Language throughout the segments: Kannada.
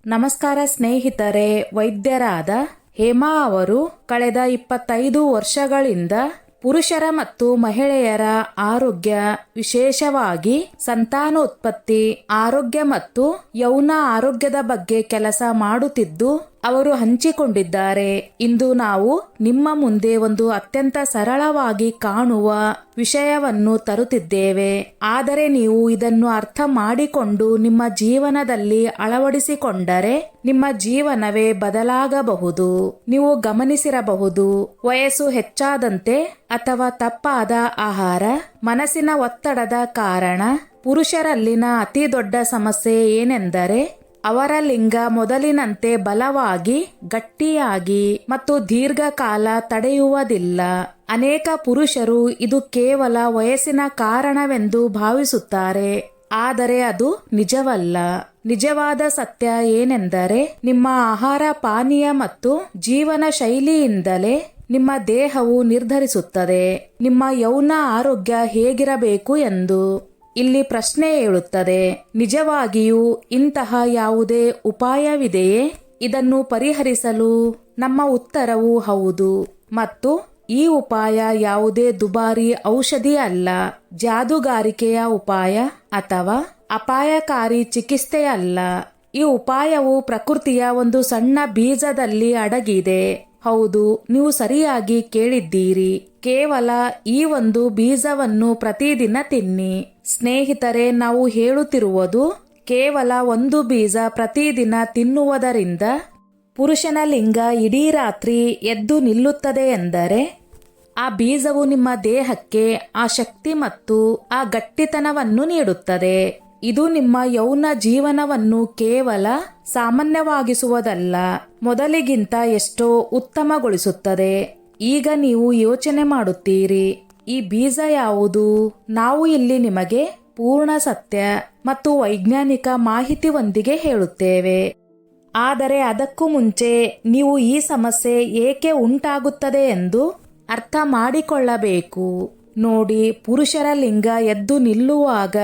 ನಮಸ್ಕಾರ ಸ್ನೇಹಿತರೆ. ವೈದ್ಯರಾದ ಹೇಮಾ ಅವರು ಕಳೆದ 25 ವರ್ಷಗಳಿಂದ ಪುರುಷರ ಮತ್ತು ಮಹಿಳೆಯರ ಆರೋಗ್ಯ, ವಿಶೇಷವಾಗಿ ಸಂತಾನೋತ್ಪತ್ತಿ, ಆರೋಗ್ಯ ಮತ್ತು ಯೌನ ಆರೋಗ್ಯದ ಬಗ್ಗೆ ಕೆಲಸ ಮಾಡುತ್ತಿದ್ದು ಅವರು ಹಂಚಿಕೊಂಡಿದ್ದಾರೆ. ಇಂದು ನಾವು ನಿಮ್ಮ ಮುಂದೆ ಒಂದು ಅತ್ಯಂತ ಸರಳವಾಗಿ ಕಾಣುವ ವಿಷಯವನ್ನು ತರುತ್ತಿದ್ದೇವೆ. ಆದರೆ ನೀವು ಇದನ್ನು ಅರ್ಥ ಮಾಡಿಕೊಂಡು ನಿಮ್ಮ ಜೀವನದಲ್ಲಿ ಅಳವಡಿಸಿಕೊಂಡರೆ ನಿಮ್ಮ ಜೀವನವೇ ಬದಲಾಗಬಹುದು. ನೀವು ಗಮನಿಸಿರಬಹುದು, ವಯಸ್ಸು ಹೆಚ್ಚಾದಂತೆ ಅಥವಾ ತಪ್ಪಾದ ಆಹಾರ, ಮನಸ್ಸಿನ ಒತ್ತಡದ ಕಾರಣ ಪುರುಷರಲ್ಲಿನ ಅತಿ ದೊಡ್ಡ ಸಮಸ್ಯೆ ಏನೆಂದರೆ ಅವರ ಲಿಂಗ ಮೊದಲಿನಂತೆ ಬಲವಾಗಿ, ಗಟ್ಟಿಯಾಗಿ ಮತ್ತು ದೀರ್ಘಕಾಲ ತಡೆಯುವುದಿಲ್ಲ. ಅನೇಕ ಪುರುಷರು ಇದು ಕೇವಲ ವಯಸ್ಸಿನ ಕಾರಣವೆಂದು ಭಾವಿಸುತ್ತಾರೆ, ಆದರೆ ಅದು ನಿಜವಲ್ಲ. ನಿಜವಾದ ಸತ್ಯ ಏನೆಂದರೆ ನಿಮ್ಮ ಆಹಾರ, ಪಾನೀಯ ಮತ್ತು ಜೀವನ ಶೈಲಿಯಿಂದಲೇ ನಿಮ್ಮ ದೇಹವು ನಿರ್ಧರಿಸುತ್ತದೆ ನಿಮ್ಮ ಯೌನ ಆರೋಗ್ಯ ಹೇಗಿರಬೇಕು ಎಂದು. ಇಲ್ಲಿ ಪ್ರಶ್ನೆ ಏಳುತ್ತದೆ, ನಿಜವಾಗಿಯೂ ಇಂತಹ ಯಾವುದೇ ಉಪಾಯವಿದೆಯೇ ಇದನ್ನು ಪರಿಹರಿಸಲು? ನಮ್ಮ ಉತ್ತರವು ಹೌದು. ಮತ್ತು ಈ ಉಪಾಯ ಯಾವುದೇ ದುಬಾರಿ ಔಷಧಿ ಅಲ್ಲ, ಜಾದುಗಾರಿಕೆಯ ಉಪಾಯ ಅಥವಾ ಅಪಾಯಕಾರಿ ಚಿಕಿತ್ಸೆಯಲ್ಲ. ಈ ಉಪಾಯವು ಪ್ರಕೃತಿಯ ಒಂದು ಸಣ್ಣ ಬೀಜದಲ್ಲಿ ಅಡಗಿದೆ. ಹೌದು, ನೀವು ಸರಿಯಾಗಿ ಕೇಳಿದ್ದೀರಿ. ಕೇವಲ ಈ ಒಂದು ಬೀಜವನ್ನು ಪ್ರತಿದಿನ ತಿನ್ನಿ. ಸ್ನೇಹಿತರೆ, ನಾವು ಹೇಳುತ್ತಿರುವುದು ಕೇವಲ ಒಂದು ಬೀಜ ಪ್ರತಿದಿನ ತಿನ್ನುವುದರಿಂದ ಪುರುಷನ ಲಿಂಗ ಇಡೀ ರಾತ್ರಿ ಎದ್ದು ನಿಲ್ಲುತ್ತದೆ ಎಂದರೆ ಆ ಬೀಜವು ನಿಮ್ಮ ದೇಹಕ್ಕೆ ಆ ಶಕ್ತಿ ಮತ್ತು ಆ ಗಟ್ಟಿತನವನ್ನು ನೀಡುತ್ತದೆ. ಇದು ನಿಮ್ಮ ಯೌನ ಜೀವನವನ್ನು ಕೇವಲ ಸಾಮಾನ್ಯವಾಗಿಸುವುದಲ್ಲ, ಮೊದಲಿಗಿಂತ ಎಷ್ಟೋ ಉತ್ತಮಗೊಳಿಸುತ್ತದೆ. ಈಗ ನೀವು ಯೋಚನೆ ಮಾಡುತ್ತೀರಿ, ಈ ಬೀಜ ಯಾವುದು? ನಾವು ಇಲ್ಲಿ ನಿಮಗೆ ಪೂರ್ಣ ಸತ್ಯ ಮತ್ತು ವೈಜ್ಞಾನಿಕ ಮಾಹಿತಿಯೊಂದಿಗೆ ಹೇಳುತ್ತೇವೆ. ಆದರೆ ಅದಕ್ಕೂ ಮುಂಚೆ ನೀವು ಈ ಸಮಸ್ಯೆ ಏಕೆ ಉಂಟಾಗುತ್ತದೆ ಎಂದು ಅರ್ಥ ಮಾಡಿಕೊಳ್ಳಬೇಕು. ನೋಡಿ, ಪುರುಷರ ಲಿಂಗ ಎದ್ದು ನಿಲ್ಲುವಾಗ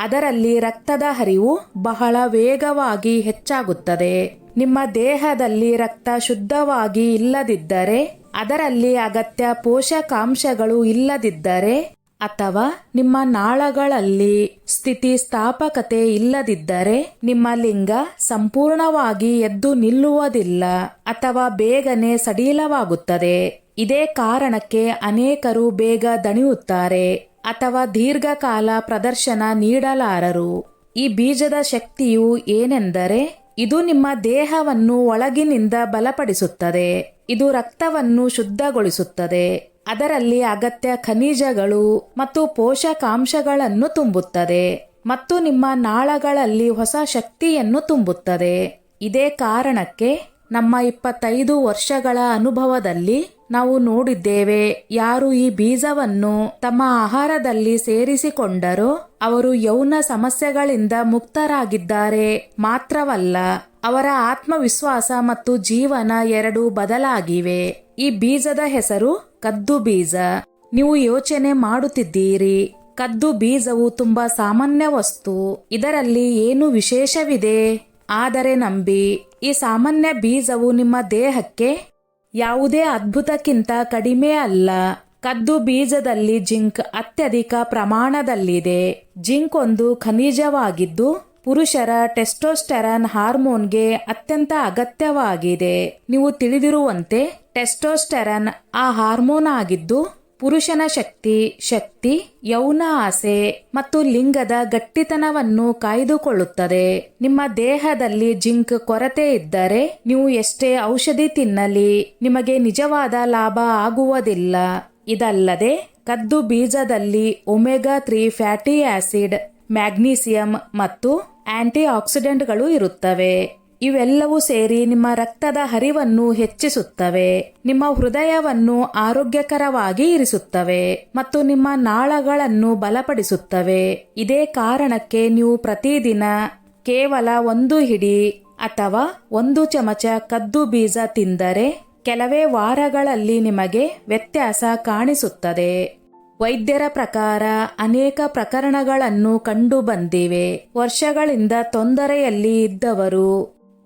ಅದರಲ್ಲಿ ರಕ್ತದ ಹರಿವು ಬಹಳ ವೇಗವಾಗಿ ಹೆಚ್ಚಾಗುತ್ತದೆ. ನಿಮ್ಮ ದೇಹದಲ್ಲಿ ರಕ್ತ ಶುದ್ಧವಾಗಿ ಇಲ್ಲದಿದ್ದರೆ, ಅದರಲ್ಲಿ ಅಗತ್ಯ ಪೋಷಕಾಂಶಗಳು ಇಲ್ಲದಿದ್ದರೆ ಅಥವಾ ನಿಮ್ಮ ನಾಳಗಳಲ್ಲಿ ಸ್ಥಿತಿಸ್ಥಾಪಕತೆ ಇಲ್ಲದಿದ್ದರೆ ನಿಮ್ಮ ಲಿಂಗ ಸಂಪೂರ್ಣವಾಗಿ ಎದ್ದು ನಿಲ್ಲುವುದಿಲ್ಲ ಅಥವಾ ಬೇಗನೆ ಸಡಿಲವಾಗುತ್ತದೆ. ಇದೇ ಕಾರಣಕ್ಕೆ ಅನೇಕರು ಬೇಗ ದಣಿಯುತ್ತಾರೆ ಅಥವಾ ದೀರ್ಘಕಾಲ ಪ್ರದರ್ಶನ ನೀಡಲಾರರು. ಈ ಬೀಜದ ಶಕ್ತಿಯು ಏನೆಂದರೆ ಇದು ನಿಮ್ಮ ದೇಹವನ್ನು ಒಳಗಿನಿಂದ ಬಲಪಡಿಸುತ್ತದೆ. ಇದು ರಕ್ತವನ್ನು ಶುದ್ಧಗೊಳಿಸುತ್ತದೆ, ಅದರಲ್ಲಿ ಅಗತ್ಯ ಖನಿಜಗಳು ಮತ್ತು ಪೋಷಕಾಂಶಗಳನ್ನು ತುಂಬುತ್ತದೆ ಮತ್ತು ನಿಮ್ಮ ನಾಳಗಳಲ್ಲಿ ಹೊಸ ಶಕ್ತಿಯನ್ನು ತುಂಬುತ್ತದೆ. ಇದೇ ಕಾರಣಕ್ಕೆ ನಮ್ಮ 25 ವರ್ಷಗಳ ಅನುಭವದಲ್ಲಿ ನಾವು ನೋಡಿದ್ದೇವೆ, ಯಾರು ಈ ಬೀಜವನ್ನು ತಮ್ಮ ಆಹಾರದಲ್ಲಿ ಸೇರಿಸಿಕೊಂಡರೋ ಅವರು ಯೌನ ಸಮಸ್ಯೆಗಳಿಂದ ಮುಕ್ತರಾಗಿದ್ದಾರೆ. ಮಾತ್ರವಲ್ಲ, ಅವರ ಆತ್ಮವಿಶ್ವಾಸ ಮತ್ತು ಜೀವನ ಎರಡೂ ಬದಲಾಗಿವೆ. ಈ ಬೀಜದ ಹೆಸರು ಕದ್ದು ಬೀಜ. ನೀವು ಯೋಚನೆ ಮಾಡುತ್ತಿದ್ದೀರಿ, ಕದ್ದು ಬೀಜವು ತುಂಬಾ ಸಾಮಾನ್ಯ ವಸ್ತು, ಇದರಲ್ಲಿ ಏನು ವಿಶೇಷವಿದೆ? ಆದರೆ ನಂಬಿ, ಈ ಸಾಮಾನ್ಯ ಬೀಜವು ನಿಮ್ಮ ದೇಹಕ್ಕೆ ಯಾವುದೇ ಅದ್ಭುತಕ್ಕಿಂತ ಕಡಿಮೆ ಅಲ್ಲ. ಕದ್ದು ಬೀಜದಲ್ಲಿ ಜಿಂಕ್ ಅತ್ಯಧಿಕ ಪ್ರಮಾಣದಲ್ಲಿದೆ. ಜಿಂಕ್ ಒಂದು ಖನಿಜವಾಗಿದ್ದು ಪುರುಷರ ಟೆಸ್ಟೋಸ್ಟೆರಾನ್ ಹಾರ್ಮೋನ್ಗೆ ಅತ್ಯಂತ ಅಗತ್ಯವಾಗಿದೆ. ನೀವು ತಿಳಿದಿರುವಂತೆ ಟೆಸ್ಟೋಸ್ಟೆರಾನ್ ಆ ಹಾರ್ಮೋನ್ ಆಗಿದ್ದು ಪುರುಷನ ಶಕ್ತಿ, ಯೌನ ಆಸೆ ಮತ್ತು ಲಿಂಗದ ಗಟ್ಟಿತನವನ್ನು ಕಾಯ್ದುಕೊಳ್ಳುತ್ತದೆ. ನಿಮ್ಮ ದೇಹದಲ್ಲಿ ಜಿಂಕ್ ಕೊರತೆ ಇದ್ದರೆ ನೀವು ಎಷ್ಟೇ ಔಷಧಿ ತಿನ್ನಲಿ ನಿಮಗೆ ನಿಜವಾದ ಲಾಭ ಆಗುವುದಿಲ್ಲ. ಇದಲ್ಲದೆ ಕದ್ದು ಬೀಜದಲ್ಲಿ ಒಮೆಗಾ 3 ಫ್ಯಾಟಿ ಆಸಿಡ್, ಮ್ಯಾಗ್ನೀಸಿಯಂ ಮತ್ತು ಆಂಟಿ ಆಕ್ಸಿಡೆಂಟ್ಗಳು ಇರುತ್ತವೆ. ಇವೆಲ್ಲವೂ ಸೇರಿ ನಿಮ್ಮ ರಕ್ತದ ಹರಿವನ್ನು ಹೆಚ್ಚಿಸುತ್ತವೆ, ನಿಮ್ಮ ಹೃದಯವನ್ನು ಆರೋಗ್ಯಕರವಾಗಿ ಇರಿಸುತ್ತವೆ ಮತ್ತು ನಿಮ್ಮ ನಾಳಗಳನ್ನು ಬಲಪಡಿಸುತ್ತವೆ. ಇದೇ ಕಾರಣಕ್ಕೆ ನೀವು ಪ್ರತಿದಿನ ಕೇವಲ 1 ಹಿಡಿ ಅಥವಾ 1 ಚಮಚ ಕದ್ದು ಬೀಜ ತಿಂದರೆ ಕೆಲವೇ ವಾರಗಳಲ್ಲಿ ನಿಮಗೆ ವ್ಯತ್ಯಾಸ ಕಾಣಿಸುತ್ತದೆ. ವೈದ್ಯರ ಪ್ರಕಾರ ಅನೇಕ ಪ್ರಕರಣಗಳನ್ನು ಕಂಡುಬಂದಿವೆ. ವರ್ಷಗಳಿಂದ ತೊಂದರೆಯಲ್ಲಿ ಇದ್ದವರು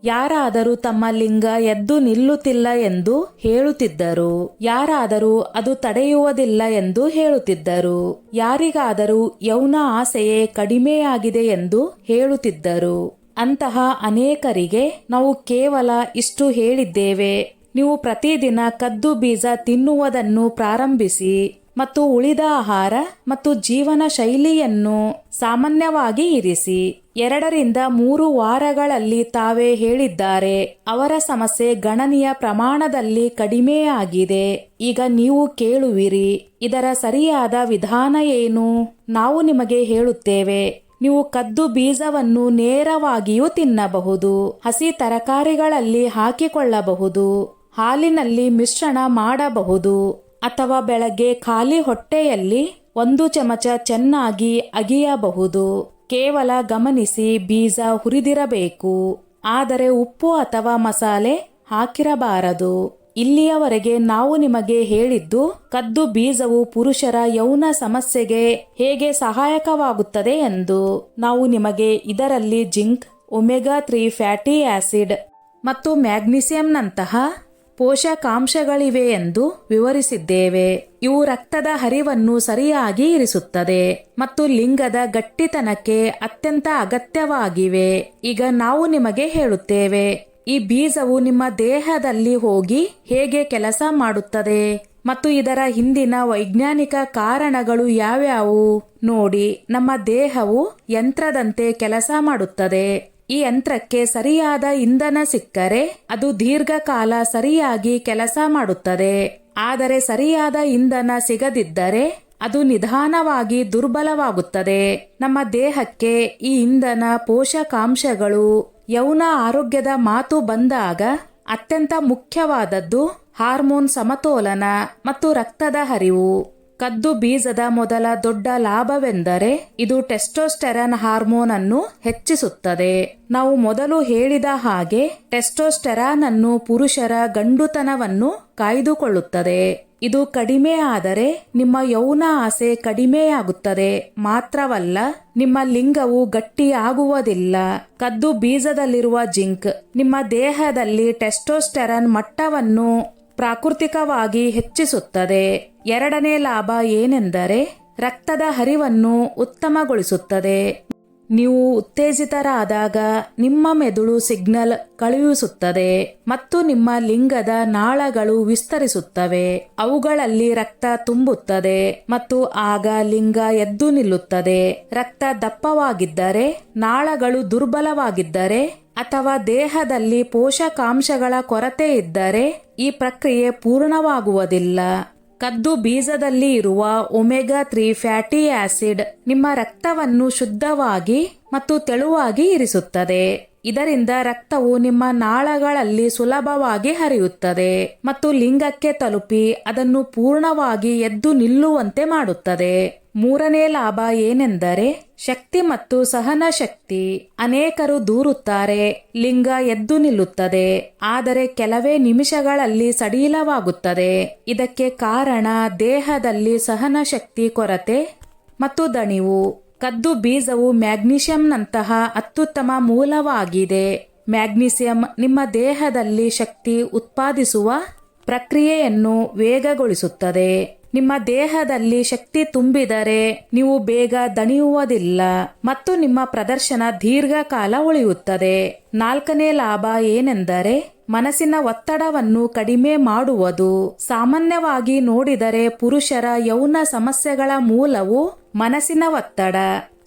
ಯಾರಾದರೂ ತಮ್ಮ ಲಿಂಗ ಎದ್ದು ನಿಲ್ಲುತ್ತಿಲ್ಲ ಎಂದು ಹೇಳುತ್ತಿದ್ದರು. ಯಾರಾದರೂ ಅದು ತಡೆಯುವುದಿಲ್ಲ ಎಂದು ಹೇಳುತ್ತಿದ್ದರು. ಯಾರಿಗಾದರೂ ಯೌನ ಆಸೆಯೇ ಕಡಿಮೆಯಾಗಿದೆ ಎಂದು ಹೇಳುತ್ತಿದ್ದರು. ಅಂತಹ ಅನೇಕರಿಗೆ ನಾವು ಕೇವಲ ಇಷ್ಟು ಹೇಳಿದ್ದೇವೆ: ನೀವು ಪ್ರತಿದಿನ ಕದ್ದು ಬೀಜ ತಿನ್ನುವುದನ್ನು ಪ್ರಾರಂಭಿಸಿ ಮತ್ತು ಉಳಿದ ಆಹಾರ ಮತ್ತು ಜೀವನ ಶೈಲಿಯನ್ನು ಸಾಮಾನ್ಯವಾಗಿ ಇರಿಸಿ. 2-3 ವಾರಗಳಲ್ಲಿ ತಾವೇ ಹೇಳಿದ್ದಾರೆ ಅವರ ಸಮಸ್ಯೆ ಗಣನೀಯ ಪ್ರಮಾಣದಲ್ಲಿ ಕಡಿಮೆಯಾಗಿದೆ. ಈಗ ನೀವು ಕೇಳುವಿರಿ, ಇದರ ಸರಿಯಾದ ವಿಧಾನ ಏನು? ನಾವು ನಿಮಗೆ ಹೇಳುತ್ತೇವೆ. ನೀವು ಕದ್ದು ಬೀಜವನ್ನು ನೇರವಾಗಿಯೂ ತಿನ್ನಬಹುದು, ಹಸಿ ತರಕಾರಿಗಳಲ್ಲಿ ಹಾಕಿಕೊಳ್ಳಬಹುದು, ಹಾಲಿನಲ್ಲಿ ಮಿಶ್ರಣ ಮಾಡಬಹುದು, ಅಥವಾ ಬೆಳಗ್ಗೆ ಖಾಲಿ ಹೊಟ್ಟೆಯಲ್ಲಿ 1 ಚಮಚ ಚೆನ್ನಾಗಿ ಅಗಿಯಬಹುದು. ಕೇವಲ ಗಮನಿಸಿ, ಬೀಜ ಹುರಿದಿರಬೇಕು, ಆದರೆ ಉಪ್ಪು ಅಥವಾ ಮಸಾಲೆ ಹಾಕಿರಬಾರದು. ಇಲ್ಲಿಯವರೆಗೆ ನಾವು ನಿಮಗೆ ಹೇಳಿದ್ದು ಕದ್ದು ಬೀಜವು ಪುರುಷರ ಯೌನ ಸಮಸ್ಯೆಗೆ ಹೇಗೆ ಸಹಾಯಕವಾಗುತ್ತದೆ ಎಂದು. ನಾವು ನಿಮಗೆ ಇದರಲ್ಲಿ ಜಿಂಕ್, ಒಮೆಗಾ 3 ಫ್ಯಾಟಿ ಆಸಿಡ್ ಮತ್ತು ಮ್ಯಾಗ್ನೀಸಿಯಂನಂತಹ ಪೋಷಕಾಂಶಗಳಿವೆ ಎಂದು ವಿವರಿಸಿದ್ದೇವೆ. ಇವು ರಕ್ತದ ಹರಿವನ್ನು ಸರಿಯಾಗಿ ಇರಿಸುತ್ತದೆ ಮತ್ತು ಲಿಂಗದ ಗಟ್ಟಿತನಕ್ಕೆ ಅತ್ಯಂತ ಅಗತ್ಯವಾಗಿವೆ. ಈಗ ನಾವು ನಿಮಗೆ ಹೇಳುತ್ತೇವೆ, ಈ ಬೀಜವು ನಿಮ್ಮ ದೇಹದಲ್ಲಿ ಹೋಗಿ ಹೇಗೆ ಕೆಲಸ ಮಾಡುತ್ತದೆ ಮತ್ತು ಇದರ ಹಿಂದಿನ ವೈಜ್ಞಾನಿಕ ಕಾರಣಗಳು ಯಾವ್ಯಾವು ನೋಡಿ. ನಮ್ಮ ದೇಹವು ಯಂತ್ರದಂತೆ ಕೆಲಸ ಮಾಡುತ್ತದೆ. ಈ ಯಂತ್ರಕ್ಕೆ ಸರಿಯಾದ ಇಂಧನ ಸಿಕ್ಕರೆ ಅದು ದೀರ್ಘಕಾಲ ಸರಿಯಾಗಿ ಕೆಲಸ ಮಾಡುತ್ತದೆ. ಆದರೆ ಸರಿಯಾದ ಇಂಧನ ಸಿಗದಿದ್ದರೆ ಅದು ನಿಧಾನವಾಗಿ ದುರ್ಬಲವಾಗುತ್ತದೆ. ನಮ್ಮ ದೇಹಕ್ಕೆ ಈ ಇಂಧನ ಪೋಷಕಾಂಶಗಳು ಯೌನ ಆರೋಗ್ಯದ ಮಾತು ಬಂದಾಗ ಅತ್ಯಂತ ಮುಖ್ಯವಾದದ್ದು ಹಾರ್ಮೋನ್ ಸಮತೋಲನ ಮತ್ತು ರಕ್ತದ ಹರಿವು. ಕದ್ದು ಬೀಜದ ಮೊದಲ ದೊಡ್ಡ ಲಾಭವೆಂದರೆ ಇದು ಟೆಸ್ಟೋಸ್ಟೆರಾನ್ ಹಾರ್ಮೋನ್ ಅನ್ನು ಹೆಚ್ಚಿಸುತ್ತದೆ. ನಾವು ಮೊದಲು ಹೇಳಿದ ಹಾಗೆ ಟೆಸ್ಟೋಸ್ಟೆರಾನ್ ಅನ್ನು ಪುರುಷರ ಗಂಡುತನವನ್ನು ಕಾಯ್ದುಕೊಳ್ಳುತ್ತದೆ. ಇದು ಕಡಿಮೆ ಆದರೆ ನಿಮ್ಮ ಯೌನ ಆಸೆ ಕಡಿಮೆಯಾಗುತ್ತದೆ. ಮಾತ್ರವಲ್ಲ, ನಿಮ್ಮ ಲಿಂಗವು ಗಟ್ಟಿಯಾಗುವುದಿಲ್ಲ. ಕದ್ದು ಬೀಜದಲ್ಲಿರುವ ಜಿಂಕ್ ನಿಮ್ಮ ದೇಹದಲ್ಲಿ ಟೆಸ್ಟೋಸ್ಟೆರಾನ್ ಮಟ್ಟವನ್ನು ಪ್ರಾಕೃತಿಕವಾಗಿ ಹೆಚ್ಚಿಸುತ್ತದೆ. 2ನೇ ಲಾಭ ಏನೆಂದರೆ ರಕ್ತದ ಹರಿವನ್ನು ಉತ್ತಮಗೊಳಿಸುತ್ತದೆ. ನೀವು ಉತ್ತೇಜಿತರಾದಾಗ ನಿಮ್ಮ ಮೆದುಳು ಸಿಗ್ನಲ್ ಕಳುಹಿಸುತ್ತದೆ ಮತ್ತು ನಿಮ್ಮ ಲಿಂಗದ ನಾಳಗಳು ವಿಸ್ತರಿಸುತ್ತವೆ. ಅವುಗಳಲ್ಲಿ ರಕ್ತ ತುಂಬುತ್ತದೆ ಮತ್ತು ಆಗ ಲಿಂಗ ಎದ್ದು ನಿಲ್ಲುತ್ತದೆ. ರಕ್ತ ದಪ್ಪವಾಗಿದ್ದರೆ, ನಾಳಗಳು ದುರ್ಬಲವಾಗಿದ್ದರೆ ಅಥವಾ ದೇಹದಲ್ಲಿ ಪೋಷಕಾಂಶಗಳ ಕೊರತೆ ಇದ್ದರೆ ಈ ಪ್ರಕ್ರಿಯೆ ಪೂರ್ಣವಾಗುವುದಿಲ್ಲ. ಕದ್ದು ಬೀಜದಲ್ಲಿ ಇರುವ ಒಮೆಗಾ 3 ಫ್ಯಾಟಿ ಆಸಿಡ್ ನಿಮ್ಮ ರಕ್ತವನ್ನು ಶುದ್ಧವಾಗಿ ಮತ್ತು ತೆಳುವಾಗಿ ಇರಿಸುತ್ತದೆ. ಇದರಿಂದ ರಕ್ತವು ನಿಮ್ಮ ನಾಳಗಳಲ್ಲಿ ಸುಲಭವಾಗಿ ಹರಿಯುತ್ತದೆ ಮತ್ತು ಲಿಂಗಕ್ಕೆ ತಲುಪಿ ಅದನ್ನು ಪೂರ್ಣವಾಗಿ ಎದ್ದು ನಿಲ್ಲುವಂತೆ ಮಾಡುತ್ತದೆ. 3ನೇ ಲಾಭ ಏನೆಂದರೆ ಶಕ್ತಿ ಮತ್ತು ಸಹನ ಶಕ್ತಿ. ಅನೇಕರು ದೂರುತ್ತಾರೆ, ಲಿಂಗ ಎದ್ದು ನಿಲ್ಲುತ್ತದೆ, ಆದರೆ ಕೆಲವೇ ನಿಮಿಷಗಳಲ್ಲಿ ಸಡಿಲವಾಗುತ್ತದೆ. ಇದಕ್ಕೆ ಕಾರಣ ದೇಹದಲ್ಲಿ ಸಹನ ಶಕ್ತಿ ಕೊರತೆ ಮತ್ತು ದಣಿವು. ಕದ್ದು ಬೀಜವು ಮ್ಯಾಗ್ನೀಷಿಯಂನಂತಹ ಅತ್ಯುತ್ತಮ ಮೂಲವಾಗಿದೆ. ಮ್ಯಾಗ್ನೀಸಿಯಂ ನಿಮ್ಮ ದೇಹದಲ್ಲಿ ಶಕ್ತಿ ಉತ್ಪಾದಿಸುವ ಪ್ರಕ್ರಿಯೆಯನ್ನು ವೇಗಗೊಳಿಸುತ್ತದೆ. ನಿಮ್ಮ ದೇಹದಲ್ಲಿ ಶಕ್ತಿ ತುಂಬಿದರೆ ನೀವು ಬೇಗ ದಣಿಯುವುದಿಲ್ಲ ಮತ್ತು ನಿಮ್ಮ ಪ್ರದರ್ಶನ ದೀರ್ಘಕಾಲ ಉಳಿಯುತ್ತದೆ. 4ನೇ ಲಾಭ ಏನೆಂದರೆ ಮನಸ್ಸಿನ ಒತ್ತಡವನ್ನು ಕಡಿಮೆ ಮಾಡುವುದು. ಸಾಮಾನ್ಯವಾಗಿ ನೋಡಿದರೆ ಪುರುಷರ ಯೌನ ಸಮಸ್ಯೆಗಳ ಮೂಲವು ಮನಸ್ಸಿನ ಒತ್ತಡ,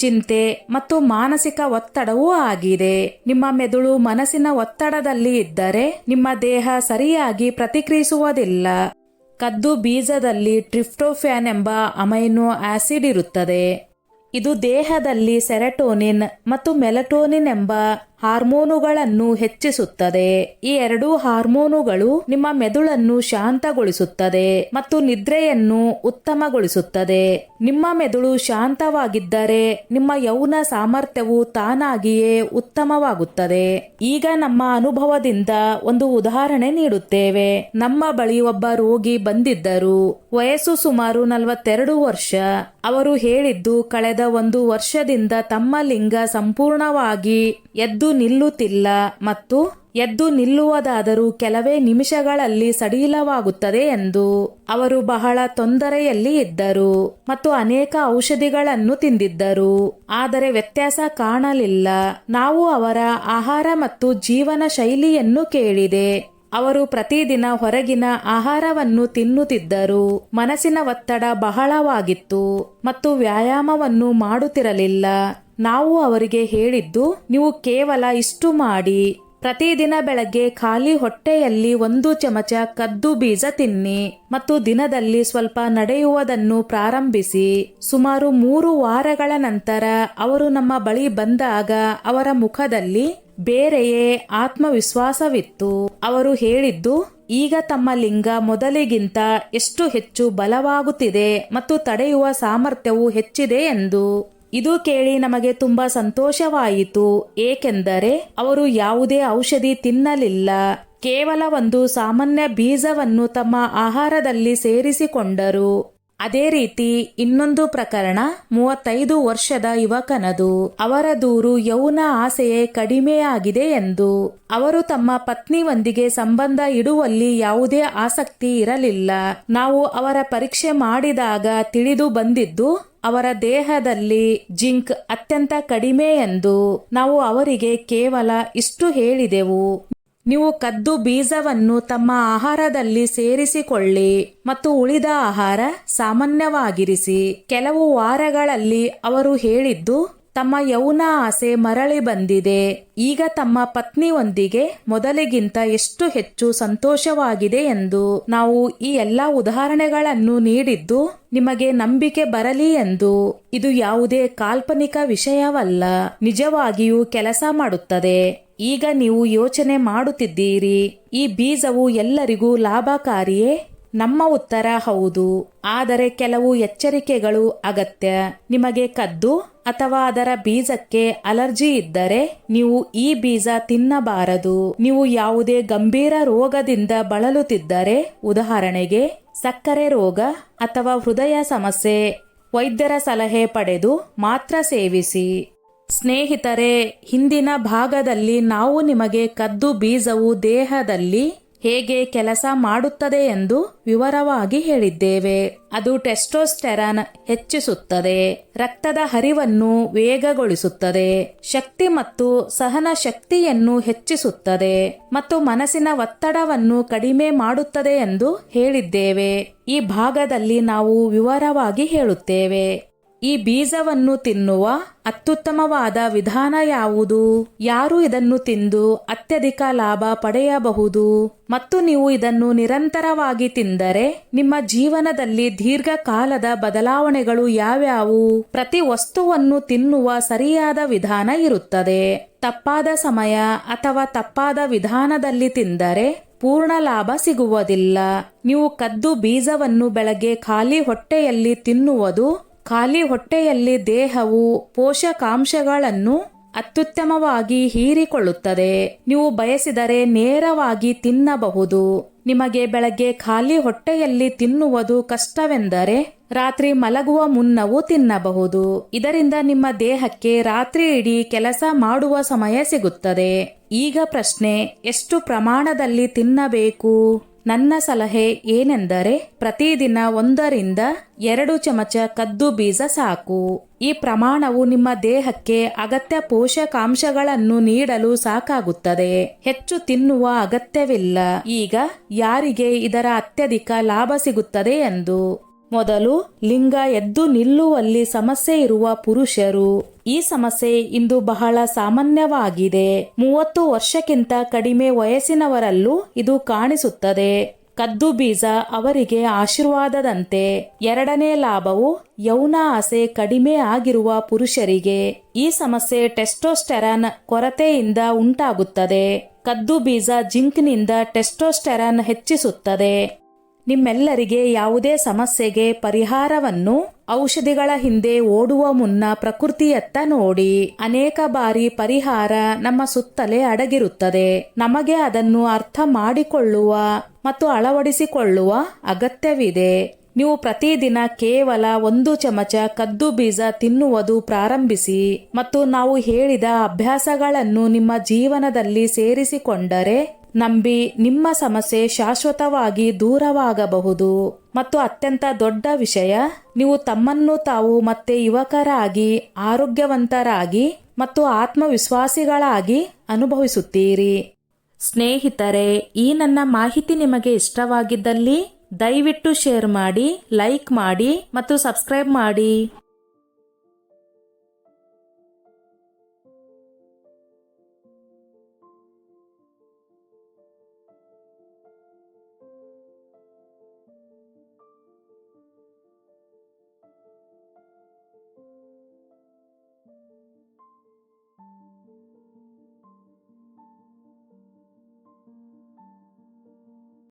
ಚಿಂತೆ ಮತ್ತು ಮಾನಸಿಕ ಒತ್ತಡವೂ ಆಗಿದೆ. ನಿಮ್ಮ ಮೆದುಳು ಮನಸ್ಸಿನ ಒತ್ತಡದಲ್ಲಿ ಇದ್ದರೆ ನಿಮ್ಮ ದೇಹ ಸರಿಯಾಗಿ ಪ್ರತಿಕ್ರಿಯಿಸುವುದಿಲ್ಲ. ಕದ್ದು ಬೀಜದಲ್ಲಿ ಟ್ರಿಪ್ಟೋಫ್ಯಾನ್ ಎಂಬ ಅಮೈನೋ ಆಸಿಡ್ ಇರುತ್ತದೆ. ಇದು ದೇಹದಲ್ಲಿ ಸೆರೆಟೋನಿನ್ ಮತ್ತು ಮೆಲಟೋನಿನ್ ಎಂಬ ಹಾರ್ಮೋನುಗಳನ್ನು ಹೆಚ್ಚಿಸುತ್ತದೆ. ಈ 2 ಹಾರ್ಮೋನುಗಳು ನಿಮ್ಮ ಮೆದುಳನ್ನು ಶಾಂತಗೊಳಿಸುತ್ತದೆ ಮತ್ತು ನಿದ್ರೆಯನ್ನು ಉತ್ತಮಗೊಳಿಸುತ್ತದೆ. ನಿಮ್ಮ ಮೆದುಳು ಶಾಂತವಾಗಿದ್ದರೆ ನಿಮ್ಮ ಯೌನ ಸಾಮರ್ಥ್ಯವು ತಾನಾಗಿಯೇ ಉತ್ತಮವಾಗುತ್ತದೆ. ಈಗ ನಮ್ಮ ಅನುಭವದಿಂದ ಒಂದು ಉದಾಹರಣೆ ನೀಡುತ್ತೇವೆ. ನಮ್ಮ ಬಳಿ ಒಬ್ಬ ರೋಗಿ ಬಂದಿದ್ದರು. ವಯಸ್ಸು ಸುಮಾರು 42 ವರ್ಷ. ಅವರು ಹೇಳಿದ್ದು ಕಳೆದ 1 ವರ್ಷದಿಂದ ತಮ್ಮ ಲಿಂಗ ಸಂಪೂರ್ಣವಾಗಿ ಎದ್ದು ಎದ್ದು ನಿಲ್ಲುತ್ತಿಲ್ಲ ಮತ್ತು ಎದ್ದು ನಿಲ್ಲುವುದಾದರೂ ಕೆಲವೇ ನಿಮಿಷಗಳಲ್ಲಿ ಸಡಿಲವಾಗುತ್ತದೆ ಎಂದು. ಅವರು ಬಹಳ ತೊಂದರೆಯಲ್ಲಿ ಇದ್ದರು ಮತ್ತು ಅನೇಕ ಔಷಧಿಗಳನ್ನು ತಿಂದಿದ್ದರು, ಆದರೆ ವ್ಯತ್ಯಾಸ ಕಾಣಲಿಲ್ಲ. ನಾವು ಅವರ ಆಹಾರ ಮತ್ತು ಜೀವನ ಶೈಲಿಯನ್ನು ಕೇಳಿದೆ. ಅವರು ಪ್ರತಿದಿನ ಹೊರಗಿನ ಆಹಾರವನ್ನು ತಿನ್ನುತ್ತಿದ್ದರು. ಮನಸ್ಸಿನ ಒತ್ತಡ ಬಹಳವಾಗಿತ್ತು ಮತ್ತು ವ್ಯಾಯಾಮವನ್ನು ಮಾಡುತ್ತಿರಲಿಲ್ಲ. ನಾವು ಅವರಿಗೆ ಹೇಳಿದ್ದು, ನೀವು ಕೇವಲ ಇಷ್ಟು ಮಾಡಿ. ಪ್ರತಿದಿನ ಬೆಳಗ್ಗೆ ಖಾಲಿ ಹೊಟ್ಟೆಯಲ್ಲಿ 1 ಚಮಚ ಕದ್ದು ಬೀಜ ತಿನ್ನಿ ಮತ್ತು ದಿನದಲ್ಲಿ ಸ್ವಲ್ಪ ನಡೆಯುವುದನ್ನು ಪ್ರಾರಂಭಿಸಿ. ಸುಮಾರು 3 ವಾರಗಳ ನಂತರ ಅವರು ನಮ್ಮ ಬಳಿ ಬಂದಾಗ ಅವರ ಮುಖದಲ್ಲಿ ಬೇರೆಯೇ ಆತ್ಮವಿಶ್ವಾಸವಿತ್ತು. ಅವರು ಹೇಳಿದ್ದು, ಈಗ ತಮ್ಮ ಲಿಂಗ ಮೊದಲಿಗಿಂತ ಎಷ್ಟು ಹೆಚ್ಚು ಬಲವಾಗುತ್ತಿದೆ ಮತ್ತು ತಡೆಯುವ ಸಾಮರ್ಥ್ಯವು ಹೆಚ್ಚಿದೆ ಎಂದು. ಇದು ಕೇಳಿ ನಮಗೆ ತುಂಬಾ ಸಂತೋಷವಾಯಿತು, ಏಕೆಂದರೆ ಅವರು ಯಾವುದೇ ಔಷಧಿ ತಿನ್ನಲಿಲ್ಲ. ಕೇವಲ ಒಂದು ಸಾಮಾನ್ಯ ಬೀಜವನ್ನು ತಮ್ಮ ಆಹಾರದಲ್ಲಿ ಸೇರಿಸಿಕೊಂಡರು. ಅದೇ ರೀತಿ ಇನ್ನೊಂದು ಪ್ರಕರಣ 35 ವರ್ಷದ ಯುವಕನದು. ಅವರ ದೂರು ಯೌನ ಆಸೆಯೇ ಕಡಿಮೆಯಾಗಿದೆ ಎಂದು. ಅವರು ತಮ್ಮ ಪತ್ನಿಯೊಂದಿಗೆ ಸಂಬಂಧ ಇಡುವಲ್ಲಿ ಯಾವುದೇ ಆಸಕ್ತಿ ಇರಲಿಲ್ಲ. ನಾವು ಅವರ ಪರೀಕ್ಷೆ ಮಾಡಿದಾಗ ತಿಳಿದು ಬಂದಿದ್ದು ಅವರ ದೇಹದಲ್ಲಿ ಜಿಂಕ್ ಅತ್ಯಂತ ಕಡಿಮೆ ಎಂದು. ನಾವು ಅವರಿಗೆ ಕೇವಲ ಇಷ್ಟು ಹೇಳಿದೆವು, ನೀವು ಕದ್ದು ಬೀಜವನ್ನು ತಮ್ಮ ಆಹಾರದಲ್ಲಿ ಸೇರಿಸಿಕೊಳ್ಳಿ ಮತ್ತು ಉಳಿದ ಆಹಾರ ಸಾಮಾನ್ಯವಾಗಿರಿಸಿ. ಕೆಲವು ವಾರಗಳಲ್ಲಿ ಅವರು ಹೇಳಿದ್ದು, ತಮ್ಮ ಯೌನ ಆಸೆ ಮರಳಿ ಬಂದಿದೆ. ಈಗ ತಮ್ಮ ಪತ್ನಿಯೊಂದಿಗೆ ಮೊದಲಿಗಿಂತ ಎಷ್ಟು ಹೆಚ್ಚು ಸಂತೋಷವಾಗಿದೆ ಎಂದು. ನಾವು ಈ ಎಲ್ಲಾ ಉದಾಹರಣೆಗಳನ್ನು ನೀಡಿದ್ದು ನಿಮಗೆ ನಂಬಿಕೆ ಬರಲಿ ಎಂದು. ಇದು ಯಾವುದೇ ಕಾಲ್ಪನಿಕ ವಿಷಯವಲ್ಲ, ನಿಜವಾಗಿಯೂ ಕೆಲಸ ಮಾಡುತ್ತದೆ. ಈಗ ನೀವು ಯೋಚನೆ ಮಾಡುತ್ತಿದ್ದೀರಿ, ಈ ಬೀಜವು ಎಲ್ಲರಿಗೂ ಲಾಭಕಾರಿಯೇ? ನಮ್ಮ ಉತ್ತರ ಹೌದು, ಆದರೆ ಕೆಲವು ಎಚ್ಚರಿಕೆಗಳು ಅಗತ್ಯ. ನಿಮಗೆ ಕದ್ದು ಅಥವಾ ಅದರ ಬೀಜಕ್ಕೆ ಅಲರ್ಜಿ ಇದ್ದರೆ ನೀವು ಈ ಬೀಜ ತಿನ್ನಬಾರದು. ನೀವು ಯಾವುದೇ ಗಂಭೀರ ರೋಗದಿಂದ ಬಳಲುತ್ತಿದ್ದರೆ, ಉದಾಹರಣೆಗೆ ಸಕ್ಕರೆ ರೋಗ ಅಥವಾ ಹೃದಯ ಸಮಸ್ಯೆ, ವೈದ್ಯರ ಸಲಹೆ ಪಡೆದು ಮಾತ್ರ ಸೇವಿಸಿ. ಸ್ನೇಹಿತರೆ, ಹಿಂದಿನ ಭಾಗದಲ್ಲಿ ನಾವು ನಿಮಗೆ ಕದ್ದು ಬೀಜವು ದೇಹದಲ್ಲಿ ಹೇಗೆ ಕೆಲಸ ಮಾಡುತ್ತದೆ ಎಂದು ವಿವರವಾಗಿ ಹೇಳಿದ್ದೇವೆ. ಅದು ಟೆಸ್ಟೋಸ್ಟೆರಾನ್ ಹೆಚ್ಚಿಸುತ್ತದೆ, ರಕ್ತದ ಹರಿವನ್ನು ವೇಗಗೊಳಿಸುತ್ತದೆ, ಶಕ್ತಿ ಮತ್ತು ಸಹನ ಶಕ್ತಿಯನ್ನು ಹೆಚ್ಚಿಸುತ್ತದೆ ಮತ್ತು ಮನಸ್ಸಿನ ಒತ್ತಡವನ್ನು ಕಡಿಮೆ ಮಾಡುತ್ತದೆ ಎಂದು ಹೇಳಿದ್ದೇವೆ. ಈ ಭಾಗದಲ್ಲಿ ನಾವು ವಿವರವಾಗಿ ಹೇಳುತ್ತೇವೆ. ಈ ಬೀಜವನ್ನು ತಿನ್ನುವ ಅತ್ಯುತ್ತಮವಾದ ವಿಧಾನ ಯಾವುದು? ಯಾರು ಇದನ್ನು ತಿಂದು ಅತ್ಯಧಿಕ ಲಾಭ ಪಡೆಯಬಹುದು? ಮತ್ತು ನೀವು ಇದನ್ನು ನಿರಂತರವಾಗಿ ತಿಂದರೆ ನಿಮ್ಮ ಜೀವನದಲ್ಲಿ ದೀರ್ಘಕಾಲದ ಬದಲಾವಣೆಗಳು ಯಾವ್ಯಾವು? ಪ್ರತಿ ವಸ್ತುವನ್ನು ತಿನ್ನುವ ಸರಿಯಾದ ವಿಧಾನ ಇರುತ್ತದೆ. ತಪ್ಪಾದ ಸಮಯ ಅಥವಾ ತಪ್ಪಾದ ವಿಧಾನದಲ್ಲಿ ತಿಂದರೆ ಪೂರ್ಣ ಲಾಭ ಸಿಗುವುದಿಲ್ಲ. ನೀವು ಕದ್ದು ಬೀಜವನ್ನು ಬೆಳಗ್ಗೆ ಖಾಲಿ ಹೊಟ್ಟೆಯಲ್ಲಿ ತಿನ್ನುವುದು ಖಾಲಿ ಹೊಟ್ಟೆಯಲ್ಲಿ ದೇಹವು ಪೋಷಕಾಂಶಗಳನ್ನು ಅತ್ಯುತ್ತಮವಾಗಿ ಹೀರಿಕೊಳ್ಳುತ್ತದೆ. ನೀವು ಬಯಸಿದರೆ ನೇರವಾಗಿ ತಿನ್ನಬಹುದು. ನಿಮಗೆ ಬೆಳಗ್ಗೆ ಖಾಲಿ ಹೊಟ್ಟೆಯಲ್ಲಿ ತಿನ್ನುವುದು ಕಷ್ಟವೆಂದರೆ ರಾತ್ರಿ ಮಲಗುವ ಮುನ್ನವೂ ತಿನ್ನಬಹುದು. ಇದರಿಂದ ನಿಮ್ಮ ದೇಹಕ್ಕೆ ರಾತ್ರಿ ಇಡೀ ಕೆಲಸ ಮಾಡುವ ಸಮಯ ಸಿಗುತ್ತದೆ. ಈಗ ಪ್ರಶ್ನೆ, ಎಷ್ಟು ಪ್ರಮಾಣದಲ್ಲಿ ತಿನ್ನಬೇಕು? ನನ್ನ ಸಲಹೆ ಏನೆಂದರೆ, ಪ್ರತಿದಿನ 1 ರಿಂದ 2 ಚಮಚ ಕದ್ದು ಬೀಜ ಸಾಕು. ಈ ಪ್ರಮಾಣವು ನಿಮ್ಮ ದೇಹಕ್ಕೆ ಅಗತ್ಯ ಪೋಷಕಾಂಶಗಳನ್ನು ನೀಡಲು ಸಾಕಾಗುತ್ತದೆ. ಹೆಚ್ಚು ತಿನ್ನುವ ಅಗತ್ಯವಿಲ್ಲ. ಈಗ ಯಾರಿಗೆ ಇದರ ಅತ್ಯಧಿಕ ಲಾಭ ಸಿಗುತ್ತದೆ ಎಂದು. ಮೊದಲು, ಲಿಂಗ ಎದ್ದು ನಿಲ್ಲುವಲ್ಲಿ ಸಮಸ್ಯೆ ಇರುವ ಪುರುಷರು. ಈ ಸಮಸ್ಯೆ ಇಂದು ಬಹಳ ಸಾಮಾನ್ಯವಾಗಿದೆ. 30 ವರ್ಷಕ್ಕಿಂತ ಕಡಿಮೆ ವಯಸ್ಸಿನವರಲ್ಲೂ ಇದು ಕಾಣಿಸುತ್ತದೆ. ಕದ್ದು ಬೀಜ ಅವರಿಗೆ ಆಶೀರ್ವಾದದಂತೆ. ಎರಡನೇ ಲಾಭವು ಯೌನ ಆಸೆ ಕಡಿಮೆ ಆಗಿರುವ ಪುರುಷರಿಗೆ. ಈ ಸಮಸ್ಯೆ ಟೆಸ್ಟೋಸ್ಟೆರಾನ್ ಕೊರತೆಯಿಂದ ಉಂಟಾಗುತ್ತದೆ. ಕದ್ದು ಬೀಜ ಜಿಂಕ್ನಿಂದ ಟೆಸ್ಟೋಸ್ಟೆರಾನ್ ಹೆಚ್ಚಿಸುತ್ತದೆ. ನಿಮ್ಮೆಲ್ಲರಿಗೆ ಯಾವುದೇ ಸಮಸ್ಯೆಗೆ ಪರಿಹಾರವನ್ನು ಔಷಧಿಗಳ ಹಿಂದೆ ಓಡುವ ಮುನ್ನ ಪ್ರಕೃತಿಯತ್ತ ನೋಡಿ. ಅನೇಕ ಬಾರಿ ಪರಿಹಾರ ನಮ್ಮ ಸುತ್ತಲೇ ಅಡಗಿರುತ್ತದೆ. ನಮಗೆ ಅದನ್ನು ಅರ್ಥ ಮಾಡಿಕೊಳ್ಳುವ ಮತ್ತು ಅಳವಡಿಸಿಕೊಳ್ಳುವ ಅಗತ್ಯವಿದೆ. ನೀವು ಪ್ರತಿದಿನ ಕೇವಲ 1 ಚಮಚ ಕದ್ದು ಬೀಜ ತಿನ್ನುವುದು ಪ್ರಾರಂಭಿಸಿ ಮತ್ತು ನಾವು ಹೇಳಿದ ಅಭ್ಯಾಸಗಳನ್ನು ನಿಮ್ಮ ಜೀವನದಲ್ಲಿ ಸೇರಿಸಿಕೊಂಡರೆ ನಂಬಿ ನಿಮ್ಮ ಸಮಸ್ಯೆ ಶಾಶ್ವತವಾಗಿ ದೂರವಾಗಬಹುದು. ಮತ್ತು ಅತ್ಯಂತ ದೊಡ್ಡ ವಿಷಯ, ನೀವು ತಮ್ಮನ್ನು ತಾವು ಮತ್ತೆ ಯುವಕರಾಗಿ, ಆರೋಗ್ಯವಂತರಾಗಿ ಮತ್ತು ಆತ್ಮವಿಶ್ವಾಸಿಗಳಾಗಿ ಅನುಭವಿಸುತ್ತೀರಿ. ಸ್ನೇಹಿತರೆ, ಈ ನನ್ನ ಮಾಹಿತಿ ನಿಮಗೆ ಇಷ್ಟವಾಗಿದ್ದಲ್ಲಿ ದಯವಿಟ್ಟು ಶೇರ್ ಮಾಡಿ, ಲೈಕ್ ಮಾಡಿ ಮತ್ತು ಸಬ್ಸ್ಕ್ರೈಬ್ ಮಾಡಿ.